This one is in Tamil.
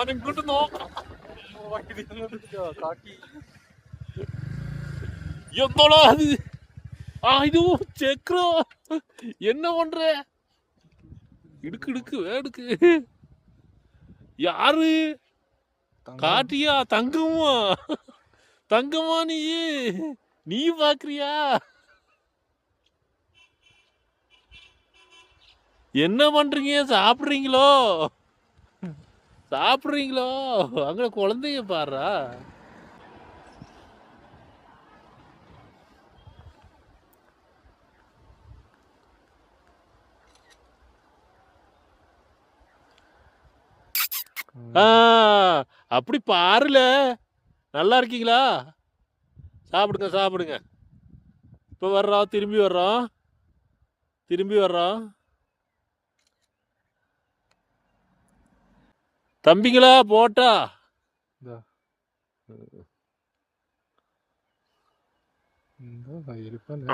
ഞാൻ ഇങ്ങോട്ട് നോക്കാം എന്തോടാ അത് இது சக்கரம் என்ன பண்ற இடுக்கு இடுக்கு வேடுக்கு யாரு காட்டியா தங்கமா தங்கமா நீ பாக்குறியா என்ன பண்றீங்க சாப்பிடுறீங்களோ சாப்பிடுறீங்களோ அங்க குழந்தைய பாருடா அப்படி பாருல நல்லா இருக்கீங்களா சாப்பிடுங்க சாப்பிடுங்க இப்போ வர்றோம் திரும்பி வர்றோம் தம்பிங்களா போட்டா இருப்பேன்